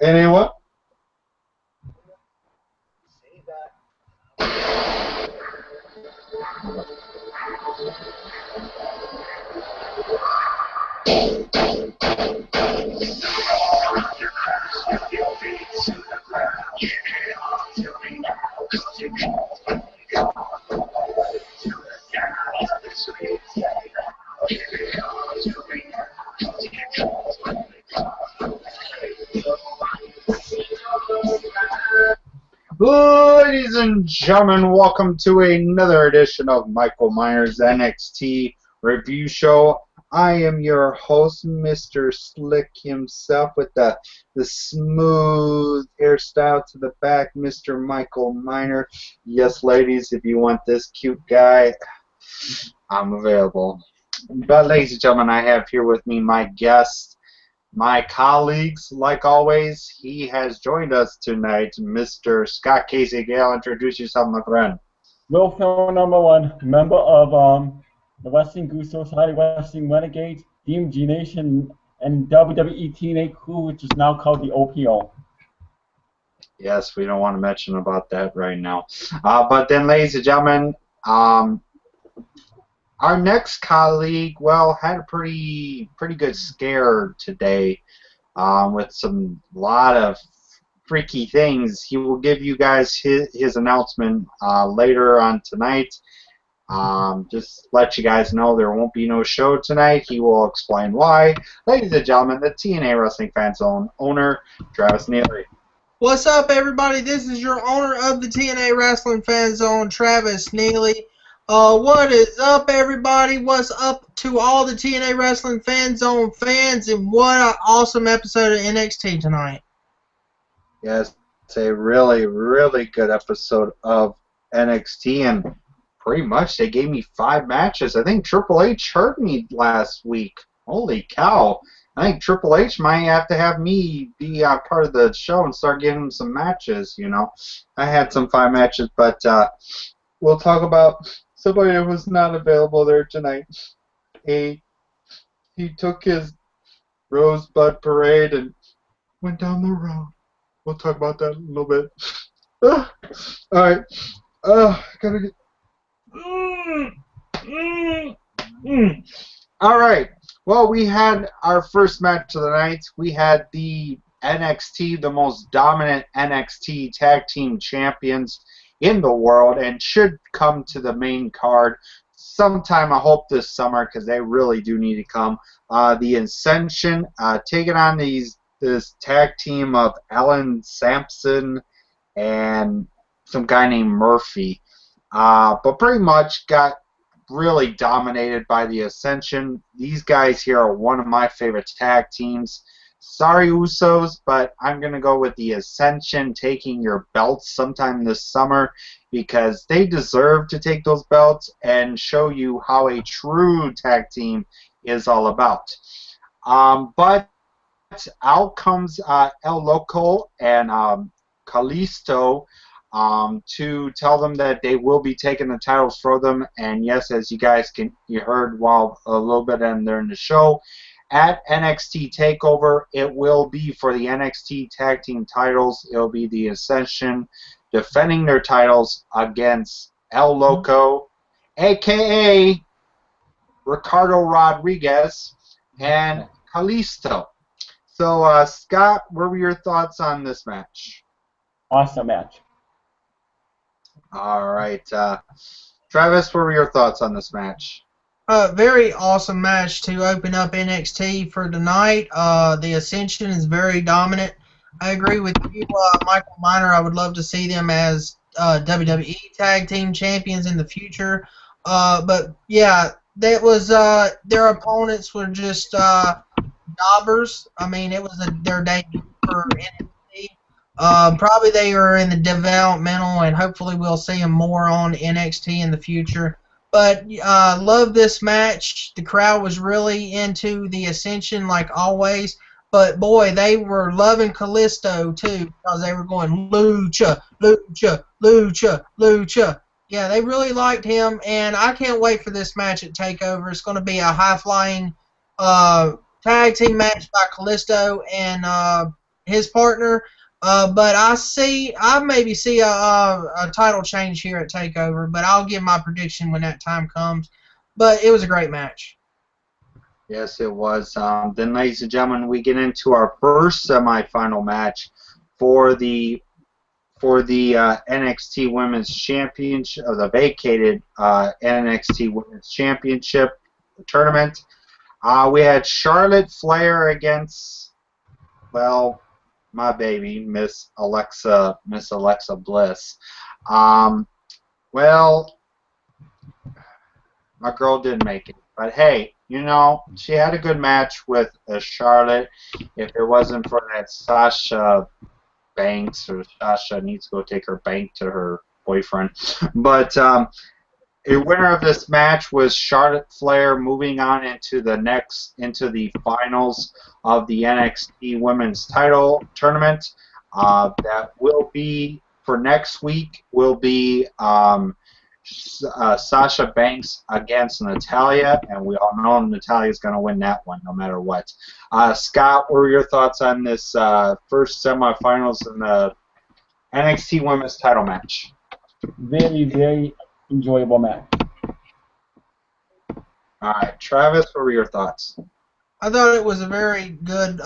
Anyone? Ladies and gentlemen, welcome to another edition of Michael Myers NXT Review Show. I am your host, Mr. Slick himself, with the smooth hairstyle to the back, Mr. Michael Miner. Yes, ladies, if you want this cute guy, I'm available. But, ladies and gentlemen, I have here with me my guest, my colleagues, like always. He has joined us tonight, Mr. Scott Casey Gale. Introduce yourself, my friend. Will Phil #1, member of the Wrestling Goose Society, Wrestling Renegades, DMG Nation, and WWE TNA Crew, which is now called the OPO. Yes, we don't want to mention about that right now. But then, ladies and gentlemen, our next colleague, well, had a pretty good scare today with some lot of freaky things. He will give you guys his announcement later on tonight. Just let you guys know there won't be no show tonight. He will explain why. Ladies and gentlemen, the TNA Wrestling Fan Zone owner, Travis Neely. What's up, everybody? This is your owner of the TNA Wrestling Fan Zone, Travis Neely. What is up, everybody? What's up to all the TNA Wrestling Fan Zone fans? And what an awesome episode of NXT tonight. Yes, it's a really good episode of NXT, and pretty much they gave me 5 matches. I think Triple H hurt me last week. Holy cow. I think Triple H might have to have me be part of the show and start giving him some matches, you know. I had some 5 matches, but we'll talk about somebody that was not available there tonight. He took his Rosebud Parade and went down the road. We'll talk about that in a little bit. All right. Gotta get... All right. Well, we had our first match of the night. We had the NXT, the most dominant NXT tag team champions in the world, and should come to the main card sometime, I hope, this summer, because they really do need to come. The Ascension taking on this tag team of Alan Sampson and some guy named Murphy. But pretty much got really dominated by the Ascension. These guys here are one of my favorite tag teams. Sorry, Usos, but I'm going to go with the Ascension taking your belts sometime this summer, because they deserve to take those belts and show you how a true tag team is all about. But out comes El Loco and Kalisto to tell them that they will be taking the titles for them. And yes, as you heard while a little bit in there in the show, at NXT TakeOver, it will be for the NXT Tag Team titles. It will be the Ascension defending their titles against El Loco, a.k.a. Ricardo Rodriguez, and Kalisto. So, Scott, what were your thoughts on this match? Awesome match. All right. Travis, what were your thoughts on this match? Very awesome match to open up NXT for tonight. The Ascension is very dominant. I agree with you, Michael Miner. I would love to see them as WWE Tag Team Champions in the future. But, yeah, that was their opponents were just jobbers. I mean, it was their debut for NXT. Probably they are in the developmental, and hopefully we'll see them more on NXT in the future. But love this match. The crowd was really into the Ascension like always. But, boy, they were loving Kalisto, too, because they were going, Lucha, Lucha, Lucha, Lucha. Yeah, they really liked him, and I can't wait for this match at TakeOver. It's going to be a high-flying tag team match by Kalisto and his partner. But I maybe see a title change here at Takeover. But I'll give my prediction when that time comes. But it was a great match. Yes, it was. Then, ladies and gentlemen, we get into our first semifinal match for the NXT Women's Championship, or the vacated NXT Women's Championship tournament. We had Charlotte Flair against, well, my baby, Miss Alexa Bliss. Well, my girl didn't make it, but hey, you know, she had a good match with Charlotte. If it wasn't for that Sasha Banks, or Sasha needs to go take her bank to her boyfriend. But a winner of this match was Charlotte Flair, moving on into the finals of the NXT Women's Title Tournament. That will be for next week. Will be Sasha Banks against Natalya, and we all know Natalya's going to win that one no matter what. Scott, what were your thoughts on this first semifinals in the NXT Women's Title match? Very, very enjoyable match. All right, Travis, what were your thoughts? I thought it was a very good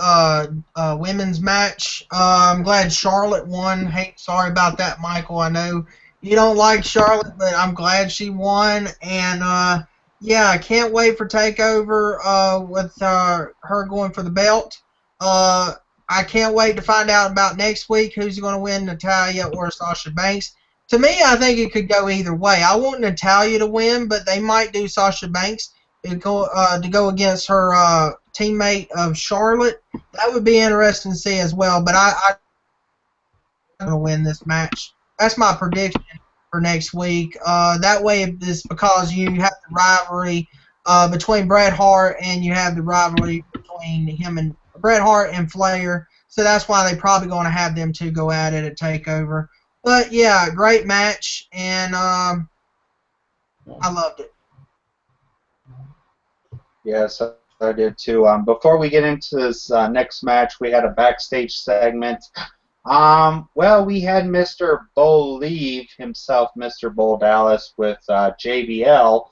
women's match. I'm glad Charlotte won. Hey, sorry about that, Michael. I know you don't like Charlotte, but I'm glad she won. And yeah, I can't wait for Takeover with her going for the belt. I can't wait to find out about next week who's going to win, Natalya or Sasha Banks. To me, I think it could go either way. I want Natalya to win, but they might do Sasha Banks to go against her teammate of Charlotte. That would be interesting to see as well. But I'm going to win this match. That's my prediction for next week. That way, it's because you have the rivalry between Bret Hart, and you have the rivalry between him and Bret Hart and Flair. So that's why they're probably going to have them two go at it at TakeOver. But yeah, great match, and I loved it. Yes, I did too. Before we get into this next match, we had a backstage segment. Well, we had Mr. Bo Leave himself, Mr. Bo Dallas, with JBL,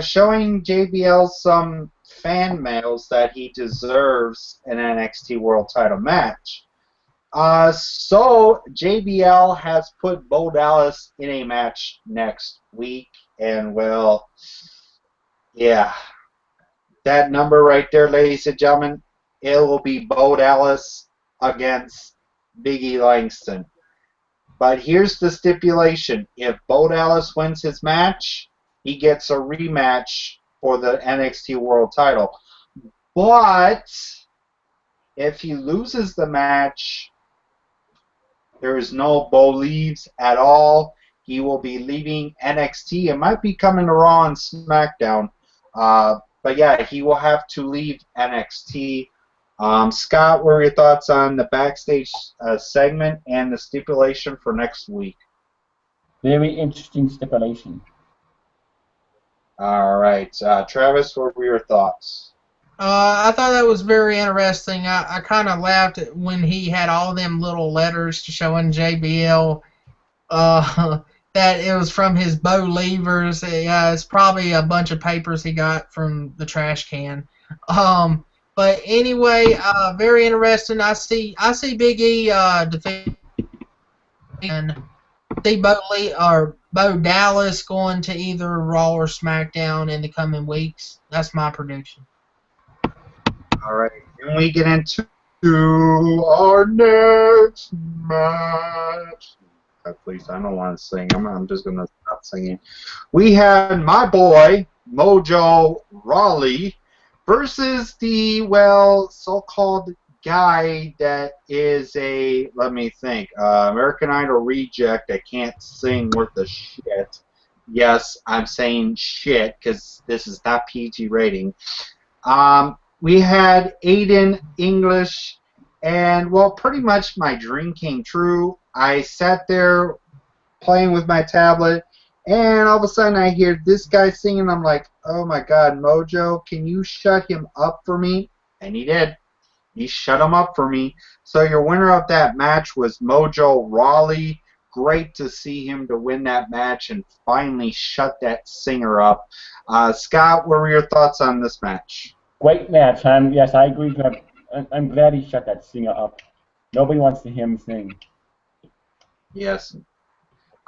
showing JBL some fan mails that he deserves an NXT World Title match. So JBL has put Bo Dallas in a match next week, and well, yeah, that number right there, ladies and gentlemen, it will be Bo Dallas against Big E Langston. But here's the stipulation. If Bo Dallas wins his match, he gets a rematch for the NXT World Title. But if he loses the match, there is no Bo Leaves at all. He will be leaving NXT. It might be coming to Raw and SmackDown. But yeah, he will have to leave NXT. Scott, what were your thoughts on the backstage segment and the stipulation for next week? Very interesting stipulation. All right. Travis, what were your thoughts? I thought that was very interesting. I kind of laughed at when he had all them little letters showing JBL that it was from his Bo Leavers. Yeah, it's probably a bunch of papers he got from the trash can. But anyway, very interesting. I see Big E defeat and see Bo Dallas going to either Raw or SmackDown in the coming weeks. That's my prediction. All right. Then we get into our next match. Please, I don't want to sing. I'm just going to stop singing. We had my boy, Mojo Rawley, versus the, well, so-called guy that is a, let me think, American Idol reject that can't sing worth a shit. Yes, I'm saying shit because this is not PG rating. We had Aiden English, and, well, pretty much my dream came true. I sat there playing with my tablet, and all of a sudden I hear this guy singing. I'm like, oh my God, Mojo, can you shut him up for me? And he did. He shut him up for me. So your winner of that match was Mojo Rawley. Great to see him to win that match and finally shut that singer up. Scott, what were your thoughts on this match? Great match. Yes, I agree. I'm glad he shut that singer up. Nobody wants to hear him sing. Yes.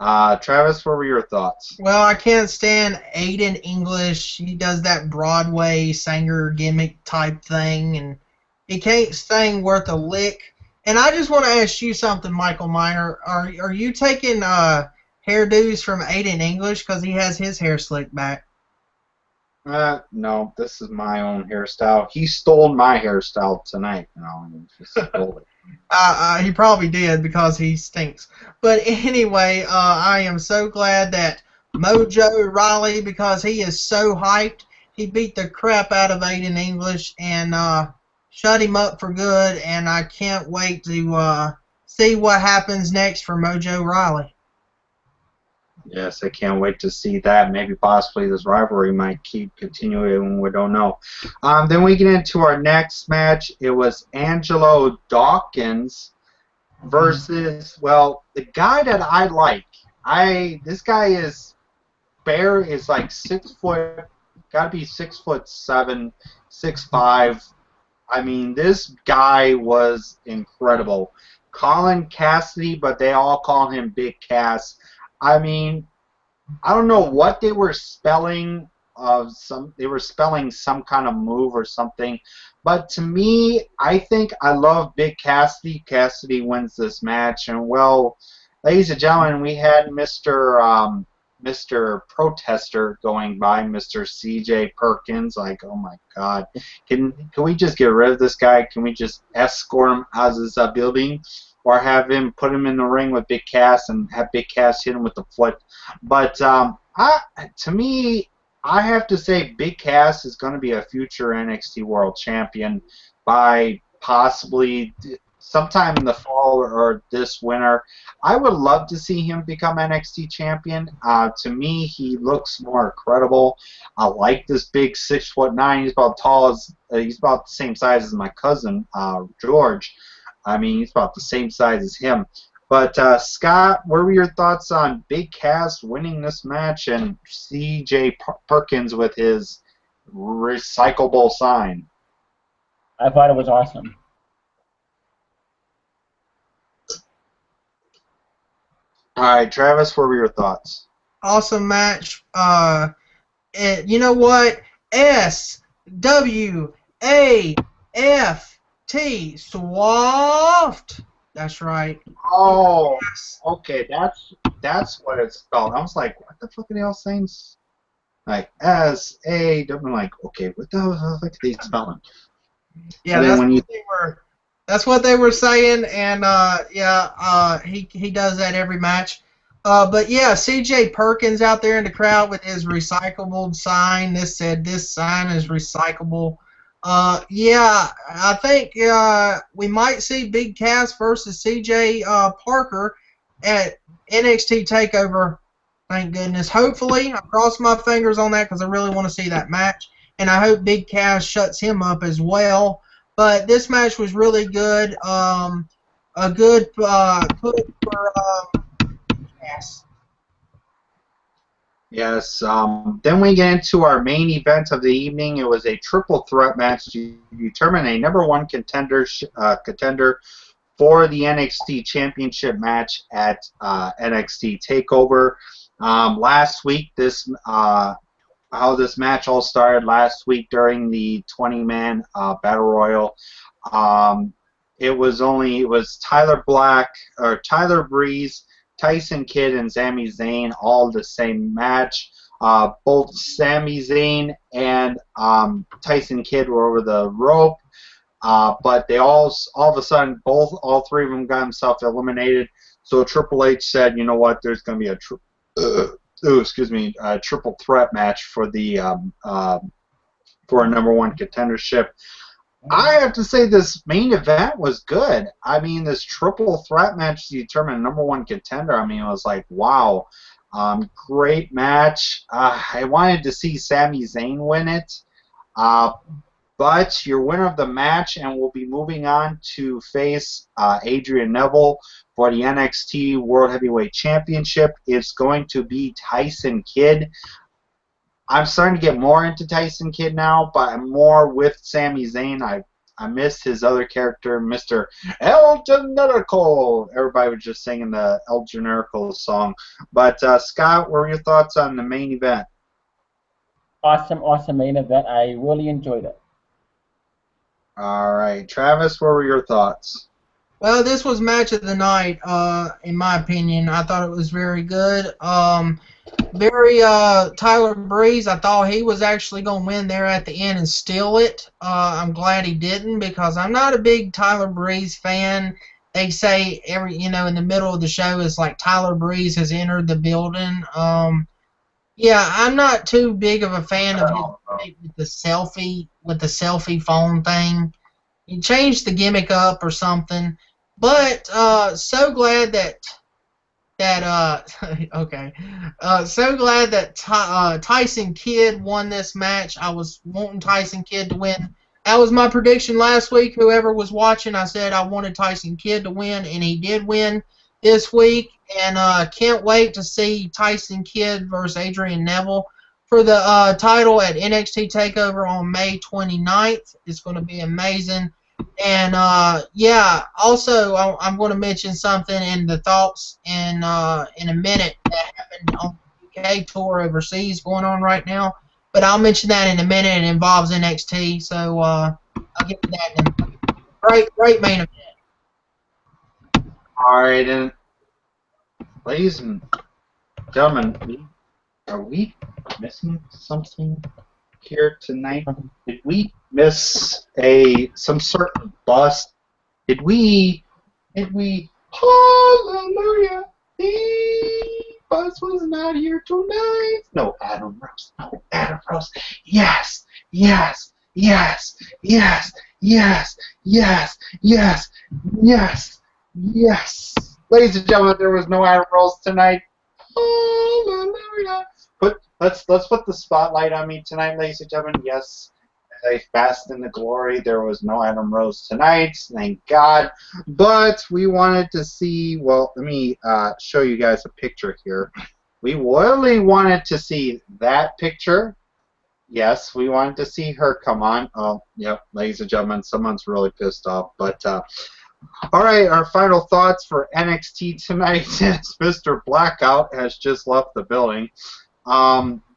Travis, what were your thoughts? Well, I can't stand Aiden English. He does that Broadway singer gimmick type thing, and he can't sing worth a lick. And I just want to ask you something, Michael Miner. Are you taking hairdos from Aiden English because he has his hair slicked back? No, this is my own hairstyle. He stole my hairstyle tonight. He just stole it. He probably did because he stinks. But anyway, I am so glad that Mojo Rawley, because he is so hyped, he beat the crap out of Aiden English and shut him up for good. And I can't wait to see what happens next for Mojo Rawley. Yes, I can't wait to see that. Maybe possibly this rivalry might keep continuing. We don't know. Then we get into our next match. It was Angelo Dawkins versus, well, the guy that I like. This guy is like 6 foot, got to be 6'7", 6'5". I mean, this guy was incredible. Colin Cassidy, but they all call him Big Cass. I mean, I don't know what they were spelling they were spelling some kind of move or something. But to me, I think I love Big Cassidy. Cassidy wins this match. And well, ladies and gentlemen, we had Mr. Protester going by, Mr. CJ Perkins. Like, oh my God. Can we just get rid of this guy? Can we just escort him out of this building? Or have him put him in the ring with Big Cass and have Big Cass hit him with the foot. But to me, I have to say Big Cass is going to be a future NXT World Champion by possibly sometime in the fall or this winter. I would love to see him become NXT Champion. To me, he looks more credible. I like this big 6'9". He's about he's about the same size as my cousin George. I mean, he's about the same size as him. But, Scott, what were your thoughts on Big Cass winning this match and C.J. Perkins with his recyclable sign? I thought it was awesome. All right, Travis, what were your thoughts? Awesome match. You know what? S-W-A-F-T. Swaft. That's right. Oh, okay, that's what it's spelled. I was like, what the fuck are they all saying? Like S-A. I'm like, okay, what the hell are they spelling? Yeah, that's what they were saying, and he does that every match. But yeah, C.J. Perkins out there in the crowd with his recyclable sign. This said this sign is recyclable. Yeah, I think we might see Big Cass versus C.J. Parker at NXT TakeOver. Thank goodness. Hopefully, I cross my fingers on that because I really want to see that match, and I hope Big Cass shuts him up as well. But this match was really good. A good push for Cass. Yes. Then we get into our main event of the evening. It was a triple threat match to determine a #1 contender for the NXT Championship match at NXT TakeOver. Last week, how this match all started last week during the 20-man Battle Royal. It was Tyler Breeze, Tyson Kidd, and Sami Zayn, all the same match. Both Sami Zayn and Tyson Kidd were over the rope, but they all of a sudden, all three of them got themselves eliminated. So Triple H said, you know what, there's going to be a triple threat match for the for a #1 contendership. I have to say this main event was good. I mean, this triple threat match to determine a #1 contender, I mean, it was like, wow. Great match. I wanted to see Sami Zayn win it. but your winner of the match and will be moving on to face Adrian Neville for the NXT World Heavyweight Championship is going to be Tyson Kidd. I'm starting to get more into Tyson Kidd now, but I'm more with Sami Zayn. I missed his other character, Mr. El Generico. Everybody was just singing the El Generico song. But, Scott, what were your thoughts on the main event? Awesome main event. I really enjoyed it. All right. Travis, what were your thoughts? Well, this was match of the night, in my opinion. I thought it was very good. Tyler Breeze, I thought he was actually going to win there at the end and steal it. I'm glad he didn't because I'm not a big Tyler Breeze fan. They say in the middle of the show is like Tyler Breeze has entered the building. Yeah, I'm not too big of a fan of his with the selfie phone thing. He changed the gimmick up or something. But so glad so glad that Tyson Kidd won this match. I was wanting Tyson Kidd to win. That was my prediction last week. Whoever was watching, I said I wanted Tyson Kidd to win, and he did win this week. And can't wait to see Tyson Kidd versus Adrian Neville for the title at NXT TakeOver on May 29th. It's going to be amazing. And yeah, also I'm going to mention something in the thoughts in a minute that happened on the UK tour overseas going on right now. But I'll mention that in a minute. It involves NXT, so I'll get to that in a minute. Great main event. All right, and ladies and gentlemen, are we missing something here tonight? Did we miss some sort of bust? Did we hallelujah, the bus was not here tonight? No Adam Rose. Yes. Ladies and gentlemen, there was no Adam Rose tonight. Hallelujah. Let's put the spotlight on me tonight, ladies and gentlemen. Yes, I fast in the glory. There was no Adam Rose tonight, thank God. But we wanted to see. Well, let me show you guys a picture here. We really wanted to see that picture. Yes, we wanted to see her come on. Oh, yep, ladies and gentlemen, someone's really pissed off. But all right, our final thoughts for NXT tonight is Mr. Blackout has just left the building.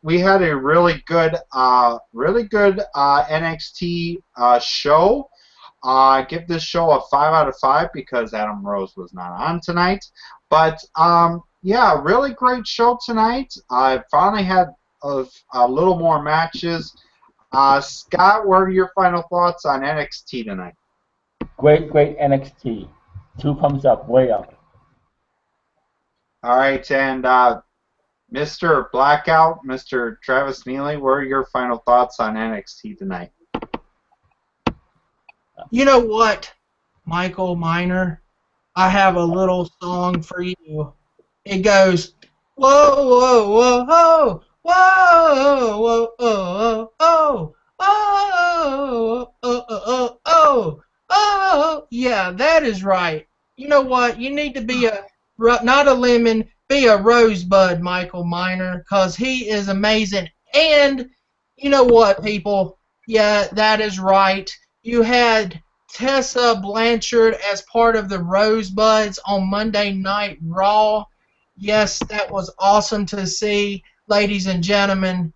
We had a really good NXT show. I give this show a 5 out of 5 because Adam Rose was not on tonight. But yeah, really great show tonight. I finally had a little more matches. Scott, what are your final thoughts on NXT tonight? Great NXT. 2 thumbs up, way up. All right, and Mr. Blackout, Mr. Travis Neely, what are your final thoughts on NXT tonight? You know what, Michael Miner? I have a little song for you. It goes, whoa, whoa, whoa, whoa, whoa, whoa, oh, oh, oh, oh, oh, oh, yeah, that is right. You know what? You need to be not a lemon, be a rosebud, Michael Miner, because he is amazing. And you know what, people? Yeah, that is right. You had Tessa Blanchard as part of the Rosebuds on Monday Night Raw. Yes, that was awesome to see, ladies and gentlemen.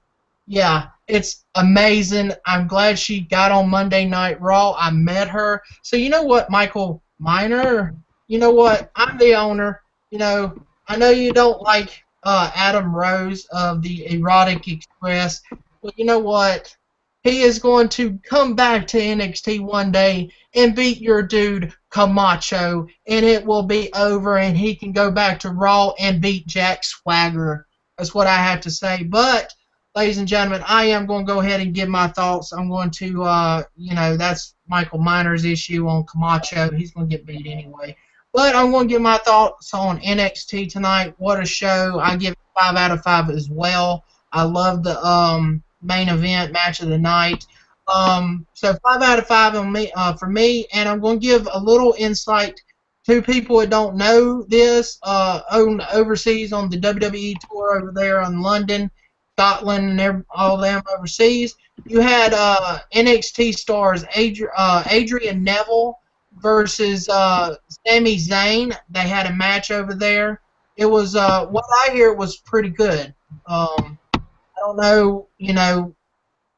Yeah, it's amazing. I'm glad she got on Monday Night Raw. I met her. So you know what, Michael Miner? You know what? I'm the owner. You know, I know you don't like Adam Rose of the Erotic Express, but you know what? He is going to come back to NXT one day and beat your dude Camacho, and it will be over, and he can go back to Raw and beat Jack Swagger. That's what I have to say. But, ladies and gentlemen, I am going to go ahead and give my thoughts. I'm going to, you know, that's Michael Miner's issue on Camacho. He's going to get beat anyway. But I'm going to give my thoughts on NXT tonight. What a show. I give it 5 out of 5 as well. I love the main event, match of the night. So 5 out of 5 on me, for me, and I'm going to give a little insight to people that don't know this. Overseas on the WWE tour over there in London, Scotland, and all them overseas, you had NXT stars Adrian Neville versus Sami Zayn. They had a match over there. It was what I hear was pretty good. I don't know,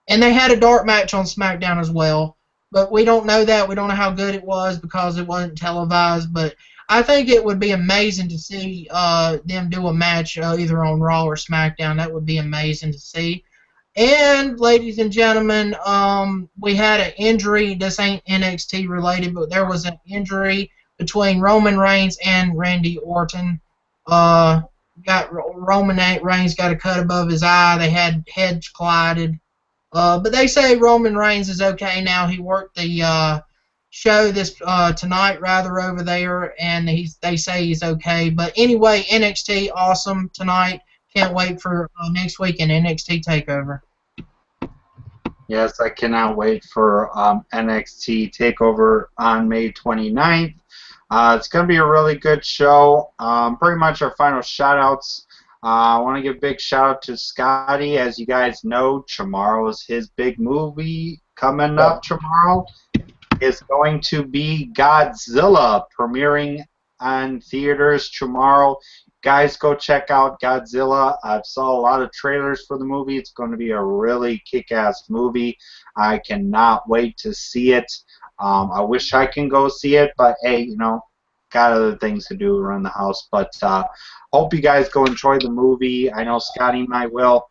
and they had a dark match on SmackDown as well, but we don't know that. We don't know how good it was because it wasn't televised. But I think it would be amazing to see them do a match either on Raw or SmackDown. That would be amazing to see. And, ladies and gentlemen, we had an injury. This ain't NXT related, but there was an injury between Roman Reigns and Randy Orton. Roman Reigns got a cut above his eye. They had heads collided. But they say Roman Reigns is okay now. He worked the show tonight rather over there, and they say he's okay. But anyway, NXT awesome tonight. Can't wait for next week in NXT Takeover. Yes, I cannot wait for NXT Takeover on May 29th. It's going to be a really good show. Pretty much our final shout-outs. I want to give a big shout-out to Scotty. As you guys know, tomorrow is his big movie coming up tomorrow. It's going to be Godzilla, premiering on theaters tomorrow. Guys, go check out Godzilla. I've saw a lot of trailers for the movie. It's going to be a really kick-ass movie. I cannot wait to see it. I wish I can go see it, but hey, got other things to do around the house. But hope you guys go enjoy the movie. I know Scotty and I will.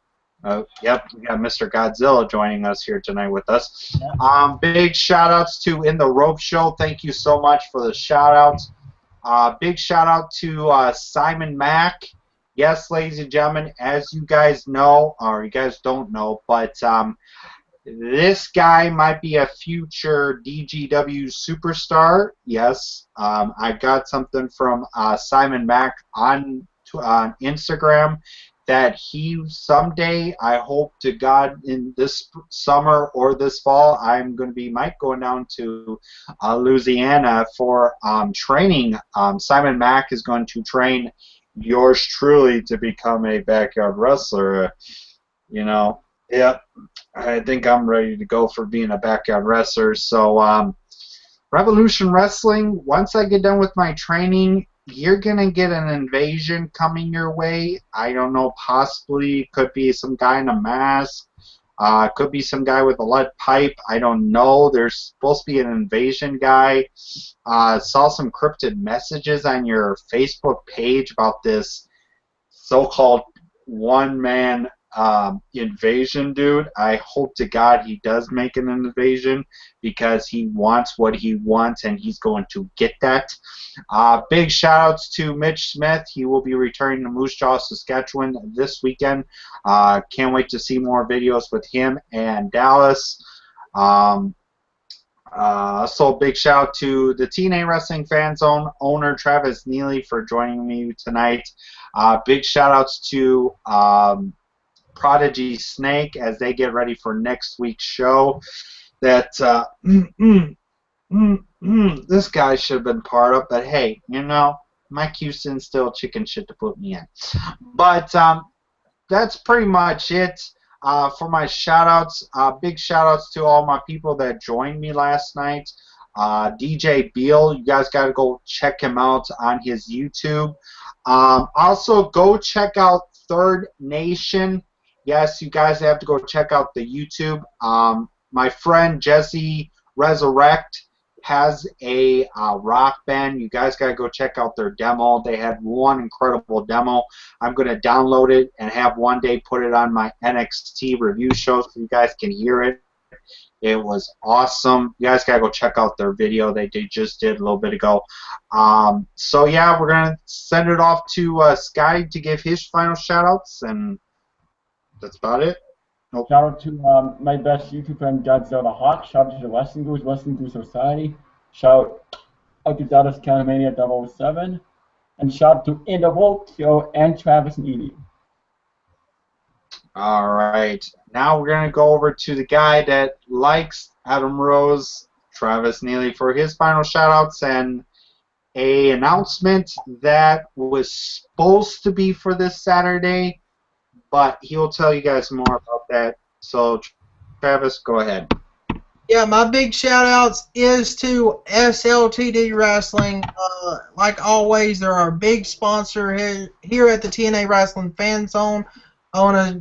Yep, we got Mr. Godzilla joining us here tonight with us. Big shout-outs to In the Rope Show. Thank you so much for the shout-outs. Big shout-out to Simon Mack. Yes, ladies and gentlemen, as you guys know, or you guys don't know, but this guy might be a future DGW superstar. Yes, I got something from Simon Mack on Instagram that he someday, I hope to God, in this summer or this fall, I'm going to be going down to Louisiana for training. Simon Mack is going to train yours truly to become a backyard wrestler. Yeah, I think I'm ready to go for being a backyard wrestler. So, Revolution Wrestling, once I get done with my training, you're going to get an invasion coming your way. I don't know, possibly could be some guy in a mask. Could be some guy with a lead pipe. I don't know. There's supposed to be an invasion guy. Saw some cryptid messages on your Facebook page about this so-called one-man invasion dude. I hope to God he does make an invasion because he wants what he wants and he's going to get that. Big shout outs to Mitch Smith. He will be returning to Moose Jaw, Saskatchewan this weekend. Can't wait to see more videos with him and Dallas. So big shout out to the TNA Wrestling Fan Zone owner Travis Neely for joining me tonight. Big shout outs to Prodigy Snake as they get ready for next week's show. That this guy should have been part of, but hey, Mike Houston still chicken shit to put me in. But that's pretty much it for my shout-outs. Big shout-outs to all my people that joined me last night. DJ Beal, you guys got to go check him out on his YouTube. Also, go check out Third Nation. Yes, you guys have to go check out the YouTube. My friend Jesse Resurrect has a rock band. You guys got to go check out their demo. They had one incredible demo. I'm going to download it and have one day put it on my NXT review show so you guys can hear it. It was awesome. You guys got to go check out their video they just did a little bit ago. So, yeah, we're going to send it off to Scotty to give his final shout-outs, and that's about it. Nope. Shout out to my best YouTube friend, Godzilla Hawk. Shout out to the Wrestling Group Society. Shout out to Dallas Countermania 007. And shout out to In the Rope Show and Travis Neely. All right. Now we're going to go over to the guy that likes Adam Rose, Travis Neely, for his final shoutouts and a announcement that was supposed to be for this Saturday, but he'll tell you guys more about that. So, Travis, go ahead. Yeah, my big shout outs is to SLTD Wrestling. Like always, they're our big sponsor here at the TNA Wrestling Fan Zone. I want to,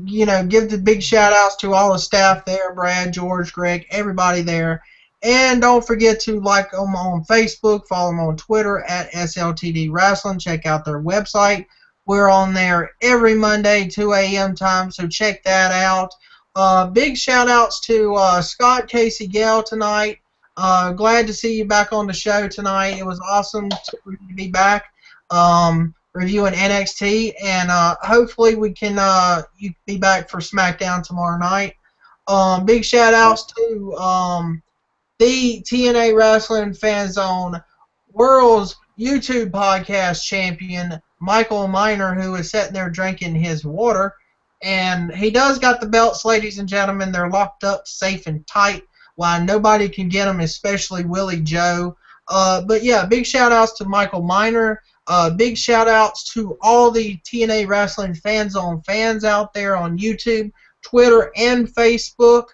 give the big shout outs to all the staff there, Brad, George, Greg, everybody there. And don't forget to like them on Facebook, follow them on Twitter at SLTD Wrestling. Check out their website. We're on there every Monday, 2 a.m. time, so check that out. Big shout outs to Scott Casey Gale tonight. Glad to see you back on the show tonight. It was awesome for you to be back reviewing NXT, and hopefully we can you be back for SmackDown tomorrow night. Big shout outs to the TNA Wrestling Fan Zone World's YouTube Podcast Champion, Michael Miner, who is sitting there drinking his water. And he does got the belts, ladies and gentlemen. They're locked up safe and tight. Why nobody can get them, especially Willie Joe. But yeah, big shout outs to Michael Miner. Big shout outs to all the TNA Wrestling Fan Zone fans out there on YouTube, Twitter, and Facebook.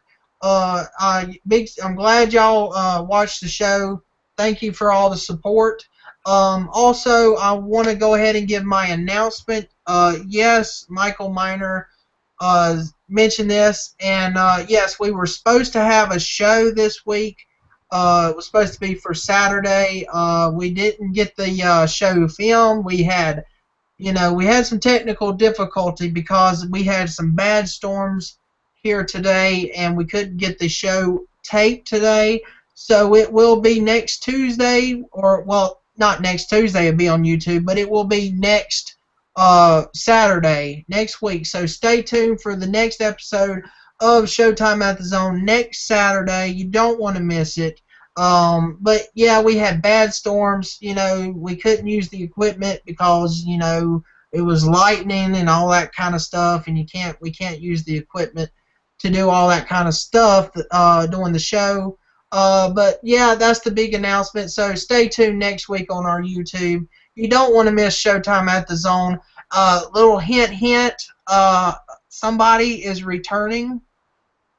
I'm glad y'all watched the show. Thank you for all the support. Also, I want to go ahead and give my announcement. Yes, Michael Miner mentioned this, and yes, we were supposed to have a show this week. It was supposed to be for Saturday. We didn't get the show filmed. We had some technical difficulty because we had some bad storms here today, and we couldn't get the show taped today. So it will be next Tuesday, not next Tuesday, it'll be on YouTube, but it will be next Saturday, next week. So stay tuned for the next episode of Showtime at the Zone next Saturday. You don't want to miss it. But yeah, we had bad storms. We couldn't use the equipment because it was lightning and all that kind of stuff, and we can't use the equipment to do all that kind of stuff during the show. But yeah, that's the big announcement. So stay tuned next week on our YouTube. You don't want to miss Showtime at the Zone. Little hint, somebody is returning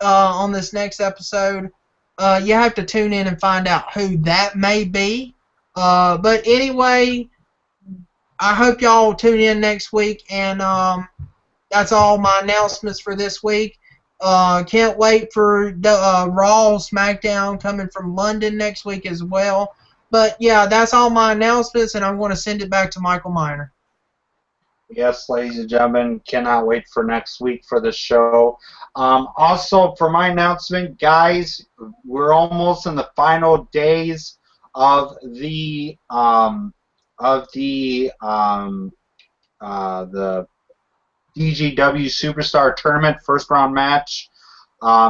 on this next episode. You have to tune in and find out who that may be. But anyway, I hope y'all tune in next week, and that's all my announcements for this week. Can't wait for Raw, SmackDown coming from London next week as well. But yeah, that's all my announcements, and I'm going to send it back to Michael Miner. Yes, ladies and gentlemen, cannot wait for next week for the show. Also, for my announcement, guys, we're almost in the final days of the DGW Superstar Tournament first round match.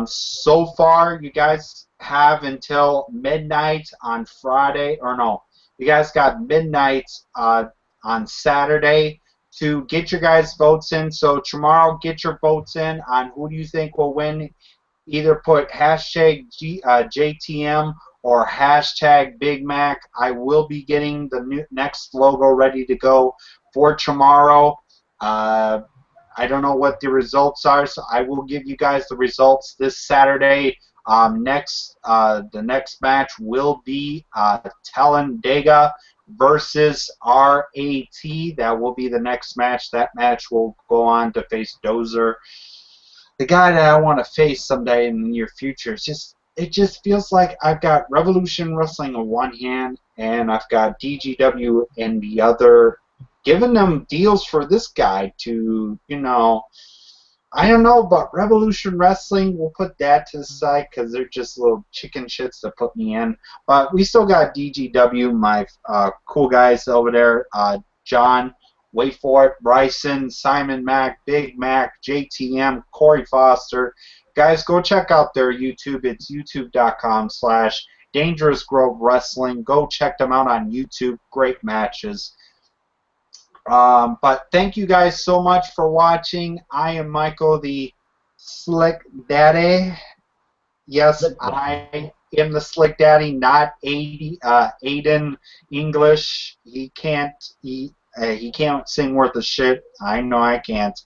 So far, you guys have until midnight on Friday, you guys got midnight on Saturday to get your guys' votes in. So tomorrow, get your votes in on who do you think will win. Either put hashtag JTM or hashtag Big Mac. I will be getting the next logo ready to go for tomorrow. I don't know what the results are, so I will give you guys the results this Saturday. The next match will be Talladega versus RAT. That will be the next match. That match will go on to face Dozer, the guy that I want to face someday in the near future. It just feels like I've got Revolution Wrestling on one hand and I've got DGW in the other, giving them deals for this guy to, I don't know, but Revolution Wrestling, we'll put that to the side because they're just little chicken shits to put me in. But we still got DGW, my cool guys over there, John, wait for it, Bryson, Simon Mack, Big Mac, JTM, Corey Foster. Guys, go check out their YouTube. It's youtube.com/Dangerous Grove Wrestling. Go check them out on YouTube. Great matches. But thank you guys so much for watching. I am Michael, the Slick Daddy. Yes, Slick I am the Slick Daddy, not Aiden English. He can't sing worth a shit. I know I can't,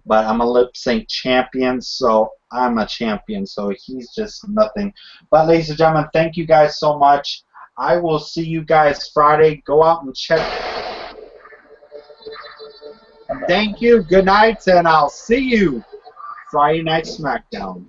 but I'm a lip sync champion, so I'm a champion. So he's just nothing. But ladies and gentlemen, thank you guys so much. I will see you guys Friday. Go out and check. Thank you. Good night, and I'll see you Friday Night SmackDown.